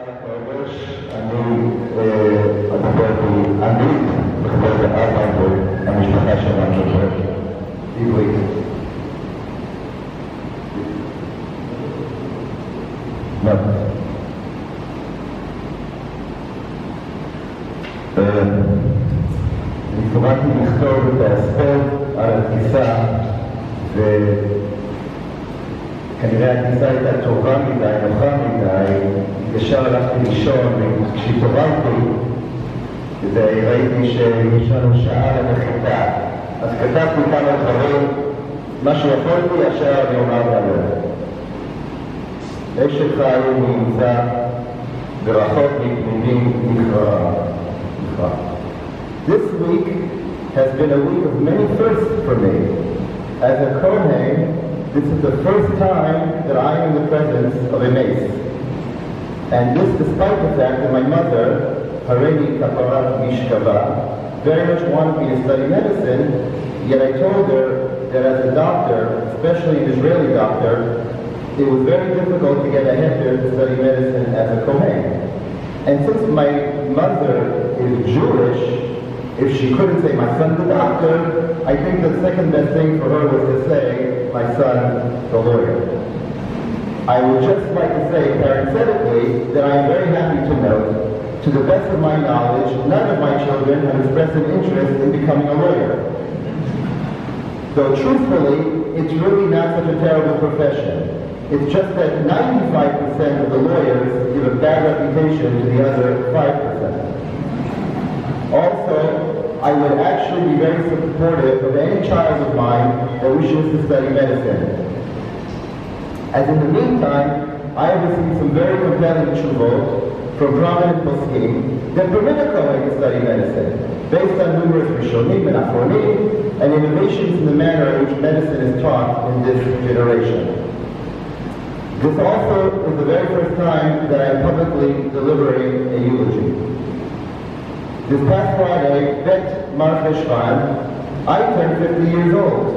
הקודש, אני אדבר באנגלית בכדי באבא והמשפחה שלנו בעברית. אני התכוונתי לכתוב את ההסבר על התפיסה, וכנראה התפיסה הייתה טובה מדי, נוחה מדי, ישר הלכתי לישון, וכשהתעוררתי וראיתי שיש לנו שעה לנחיתה, אז כתבתי כמה דברים, מה שיכולתי ישר אני אומר עליו. אשת חיל נמצא ורחוק מפנימי נכרע. This week has been a week of many firsts for me. As a Kohen, this is the first time that I am in the presence of a mace. And this despite the fact that my mother, Hareni Kaparat Mishkava, very much wanted me to study medicine, yet I told her that as a doctor, especially an Israeli doctor, it was very difficult to get a heter to study medicine as a Kohen. And since my mother is Jewish, if she couldn't say my son's a doctor, I think the second best thing for her was to say my son, the lawyer. I would just like to say parenthetically that I am very happy to note, to the best of my knowledge, none of my children have expressed an interest in becoming a lawyer. Though truthfully, it's really not such a terrible profession. It's just that 95% of the lawyers give a bad reputation to the other 5%. Also, I would actually be very supportive of any child of mine that wishes to study medicine. As in the meantime, I have received some very compelling tshuvot from prominent poskim that permit a Kohen to study medicine, based on numerous rishonim and achronim, and innovations in the manner in which medicine is taught in this generation. This also is the very first time that I am publicly delivering a eulogy. This past Friday, Bet Mar Cheshvan, I turned 50 years old.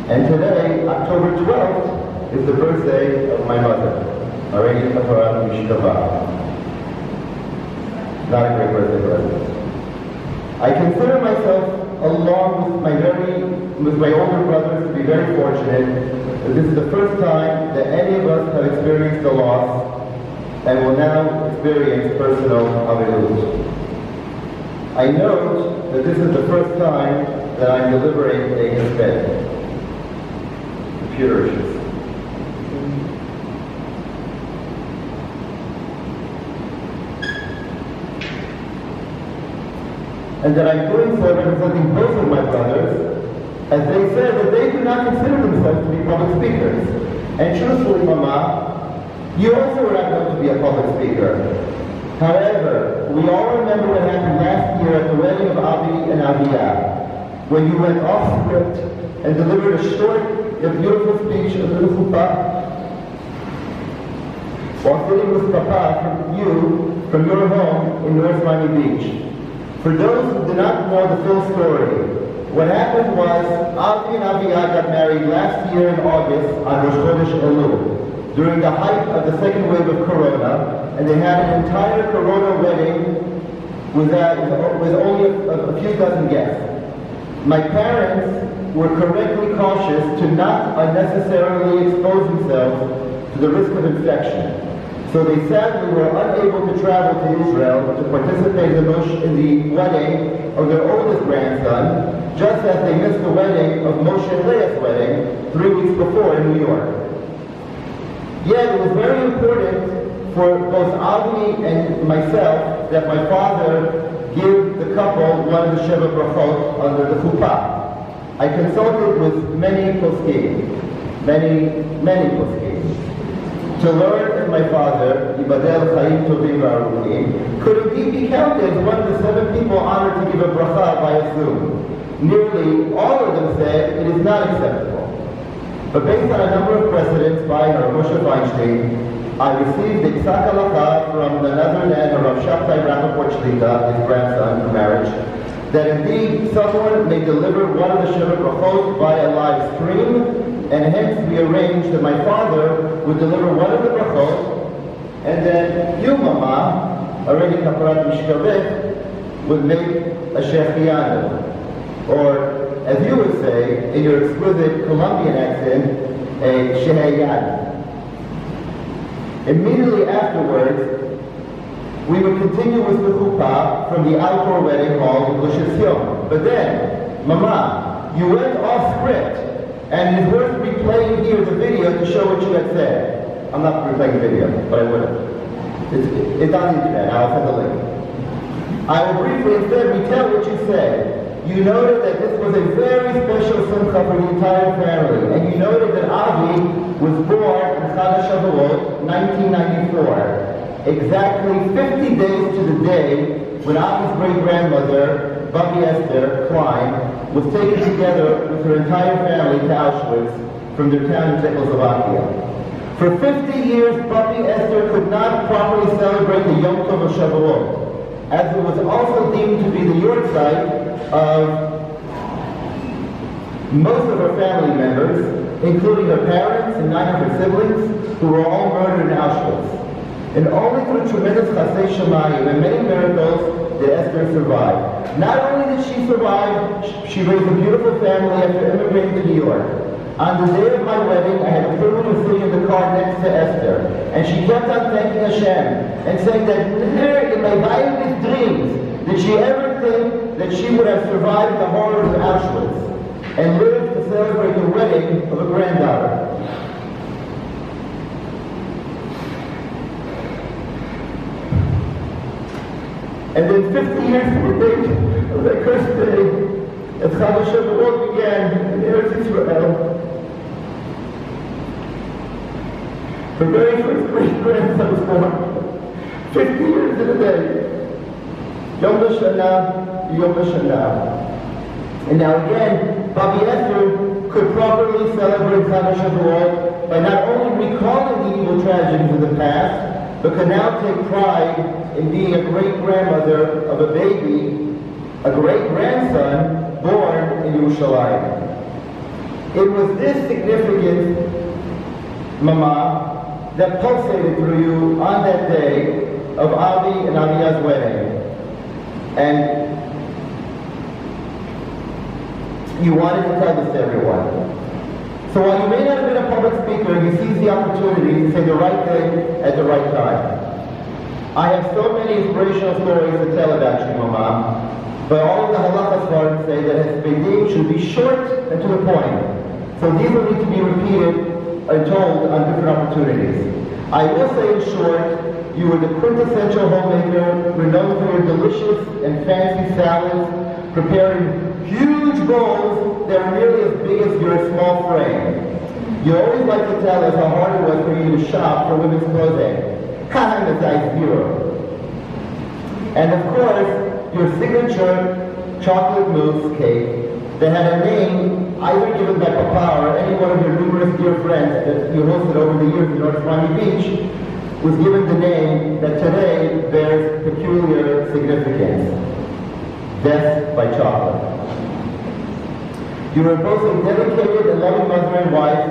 And today, October 12th, is the birthday of my mother, Hareni Kaparat Mishkava. Not a great birthday present. I consider myself, along with my older brothers, to be very fortunate that this is the first time that any of us have experienced the loss and will now experience personal avilut. I note that this is the first time that I'm delivering a hesped. Computer issues. And that I'm doing so representing both of my brothers, as they said that they do not consider themselves to be public speakers. And truthfully, Mama, you also were not known to be a public speaker. However, we all remember what happened last year at the wedding of Avi and Aviyah, when you went off script and delivered a short yet beautiful speech of the chuppah, while sitting with Papa from your home in North Miami Beach. For those who do not know the full story, what happened was Avi and Aviyah got married last year in August on Rosh Chodesh Elul, during the height of the second wave of Corona, and they had an entire Corona wedding with only a few dozen guests. My parents were correctly cautious to not unnecessarily expose themselves to the risk of infection. So they sadly were unable to travel to Israel to participate in the wedding of their oldest grandson, just as they missed the wedding of Moshe and Leah's wedding 3 weeks before in New York. Yet it was very important for both Avi and myself that my father give the couple one of the Sheva Brachot under the chuppah. I consulted with many poskim, many poskim, to learn if my father, Yibadel Chaim Tovim V'Aruchim, could indeed be counted as one of the 7 people honored to give a bracha via Zoom. Nearly all of them said it is not acceptable. But based on a number of precedents by Rav Moshe Feinstein, I received the Ksak Halacha from the Netherlands and Rav Shabtai Rappaport Shlita, his grandson, for marriage, that indeed someone may deliver one of the Sheva Brachot via live stream, and hence we arranged that my father would deliver one of the brachot and then you, Mama, already kaparat mishkaveh, would make a shechianu, or as you would say in your exquisite Colombian accent, a sheheyad. Immediately afterwards, we would continue with the chuppah from the outdoor wedding hall in Gush Etzion. But then, Mama, you went off script, and it is worth replaying here the video to show what you had said. I'm not replaying the video, but I would have. It's on the internet. I'll send the link. I will briefly instead retell what you said. You noted that this was a very special simcha for the entire family, and you noted that Avi was born in Chag Shavuot, 1994. Exactly 50 days to the day when Avi's great-grandmother, Babi Esther Klein, was taken together with her entire family to Auschwitz from their town in Czechoslovakia. For 50 years, Babi Esther could not properly celebrate the Yom Tov of Shavuot, as it was also deemed to be the yahrzeit of most of her family members, including her parents and 9 of her siblings, who were all murdered in Auschwitz. And only through tremendous chasei shamayim and many miracles did Esther survive. Not only did she survive, she raised a beautiful family after immigrating to New York. On the day of my wedding, I had the privilege of sitting in the car next to Esther, and she kept on thanking Hashem and saying that never in my wildest dreams did she ever think that she would have survived the horrors of Auschwitz and lived to celebrate the wedding of a granddaughter. And then 50 years from the date of that cursed day, as Chag Shavuot began in Eretz Israel, her very first great-grandson was born. 50 years in a day. Yom L'Shana, Yom L'Shana. And now again, Babi Esther could properly celebrate Chag Shavuot by not only recalling the evil tragedies of the past, but could now take pride in being a great-grandmother of a baby, a great-grandson born in Yerushalayim. It was this significance, Mama, that pulsated through you on that day of Avi and Aviya's wedding. And you wanted to tell this to everyone. So while you may not have been a public speaker, you seized the opportunity to say the right thing at the right time. I have so many inspirational stories to tell about you, Mama, but all of the halakha svarim say that hespedim should be short and to the point. So these will need to be repeated and told on different opportunities. I will say in short, you were the quintessential homemaker, renowned for your delicious and fancy salads, preparing huge bowls that are nearly as big as your small frame. You always like to tell us how hard it was for you to shop for women's clothing. Kind of size 0. And of course, your signature chocolate mousse cake that had a name either given by Papa or any one of your numerous dear friends that you hosted over the years in North Miami Beach was given the name that today bears peculiar significance. Death by chocolate. You were both a dedicated and loving mother and wife,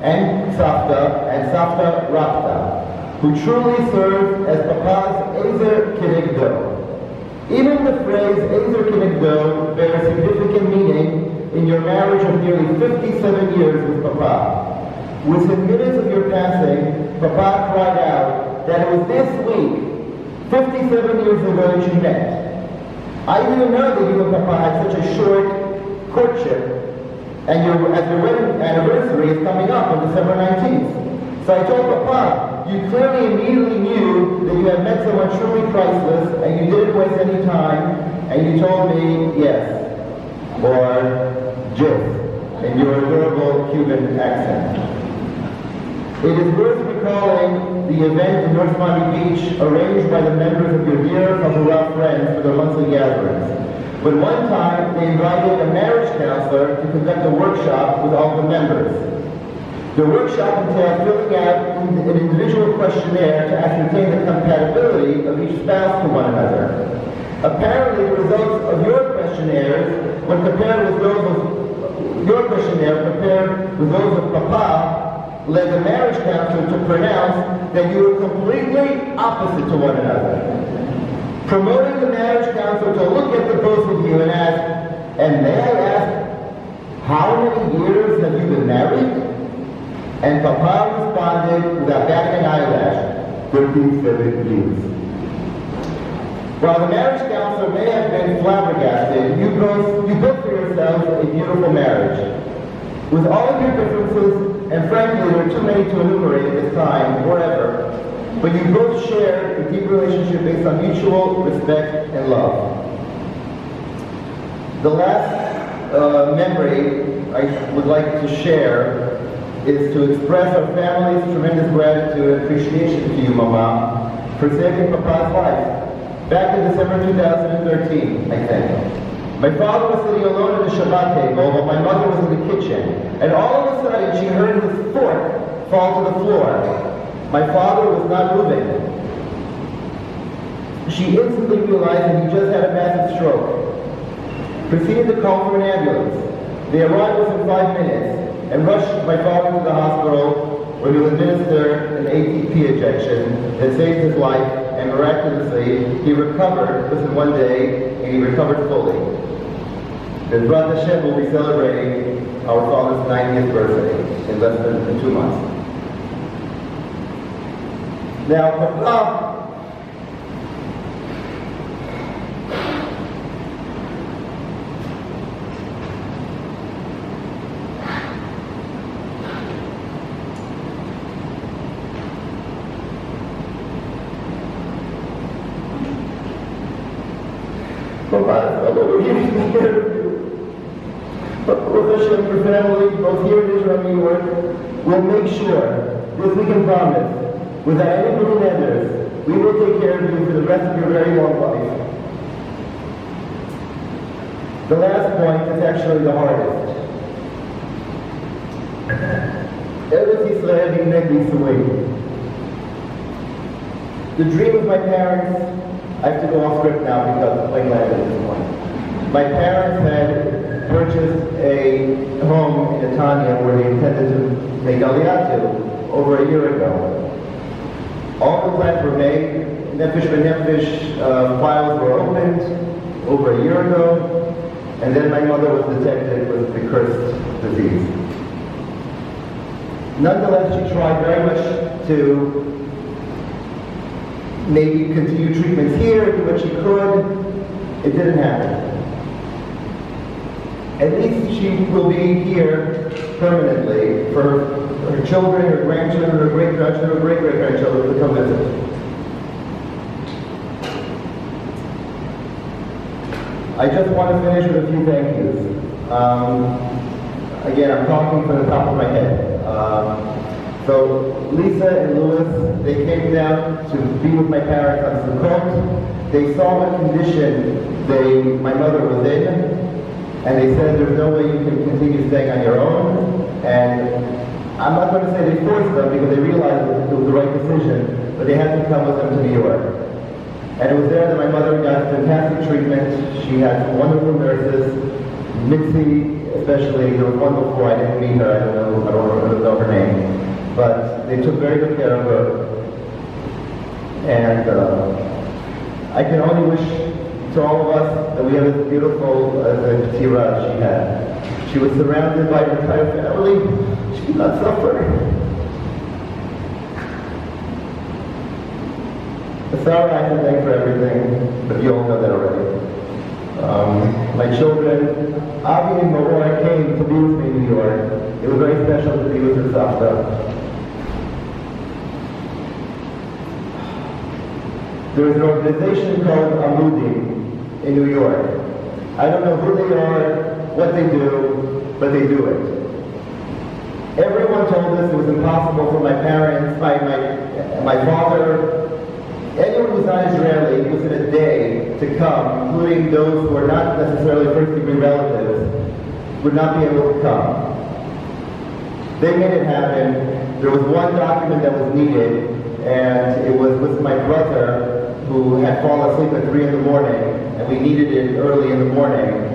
and Savta Rapta, who truly served as Papa's Ezer Kenegdo. Even the phrase Ezer Kenegdo bears significant meaning in your marriage of nearly 57 years with Papa. Within minutes of your passing, Papa cried out that it was this week, 57 years ago, that you met. I didn't know that you and Papa had such a short courtship, and your wedding anniversary is coming up on December 19th. So I told Papa, you clearly immediately knew that you had met someone truly priceless, and you didn't waste any time, and you told me yes, or Jif, in your adorable Cuban accent. It is worth recalling the event in North Miami Beach arranged by the members of your dear Chavurah friends for their monthly gatherings. When one time they invited a marriage counselor to conduct a workshop with all the members. The workshop entailed filling out an individual questionnaire to ascertain the compatibility of each spouse to one another. Apparently, the results of your questionnaires, when compared with those of your questionnaire compared with those of Papa, led the marriage counselor to pronounce that you were completely opposite to one another. Promoting the marriage counselor to look at the both of you and ask, and may I ask, how many years have you been married? And Papa responded without batting an eyelash, 37 years. While the marriage counselor may have been flabbergasted, you built for yourselves a beautiful marriage. With all of your differences, and frankly there are too many to enumerate at this time, or ever, but you both share a deep relationship based on mutual respect and love. The last memory I would like to share is to express our family's tremendous gratitude and appreciation to you, Mama, for saving Papa's life. Back in December 2013, I think. My father was sitting alone at the Shabbat table while my mother was in the kitchen, and all of a sudden she heard his fork fall to the floor. My father was not moving. She instantly realized that he just had a massive stroke. Proceeded to call for an ambulance. They arrived within 5 minutes and rushed my father to the hospital where he was administered an ATP injection that saved his life. And miraculously, he recovered within 1 day, and he recovered fully. The B'ezras Hashem will be celebrating our father's 90th birthday in less than 2 months. Now, Papa, although we're here to care of you, but Baruch Hashem, your family, both here in Israel and New York, will make sure, this we can promise, without any little others, we will take care of you for the rest of your very long life. The last point is actually the hardest. Eretz Yisrael Yimneh Yisrael. The dream of my parents, I have to go off script now because I'm playing land at this point. My parents had purchased a home in Netanya where they intended to make Aliyah to over a year ago. All the plans were made, Nefesh B'Nefesh files were opened over a year ago, and then my mother was detected with the cursed disease. Nonetheless, she tried very much to maybe continue treatments here, do what she could. It didn't happen. At least she will be here permanently for her children, her grandchildren, her great-grandchildren, her great-great-grandchildren to come visit. I just want to finish with a few thank yous. Again, I'm talking from the top of my head. So Lisa and Louis, they came down to be with my parents on Sukkot. They saw what condition my mother was in, and they said there's no way you can continue staying on your own. And I'm not going to say they forced them because they realized it was the right decision, but they had to come with them to New York. And it was there that my mother got fantastic treatment. She had some wonderful nurses. Mitzi, especially, there was one before, I didn't meet her, I don't know her name. But they took very good care of her. And I can only wish to all of us that we have as beautiful Tira as she had. She was surrounded by her entire family. She did not suffer. Sorry I can thank for everything, but you all know that already. My children, Avi and Maura came to be with me in New York. It was very special to be with her Savta. There is an organization called Amudim in New York. I don't know who they are, what they do, but they do it. Everyone told us it was impossible for my parents, my father, anyone who's not Israeli within a day to come, including those who are not necessarily first-degree relatives, would not be able to come. They made it happen. There was one document that was needed, and it was with my brother who had fallen asleep at 3 in the morning, and we needed it early in the morning.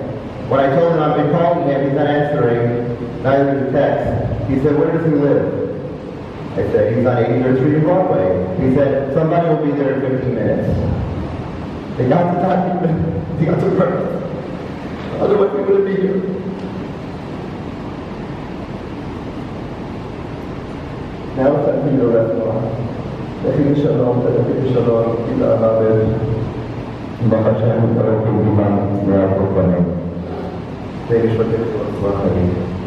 When I told him I've been calling him, he's not answering, neither did the text. He said, where does he live? I said, he's on 83rd Street and Broadway. He said, somebody will be there in 15 minutes. They got the document, they got the birth. Otherwise we wouldn't be here. Now it's time for you to rest more. Tefillah Shalom, Tefillah Shalom, Tefillah Amavet. Bakasya mo sa ating imang mga pagpapalit. Thank you for the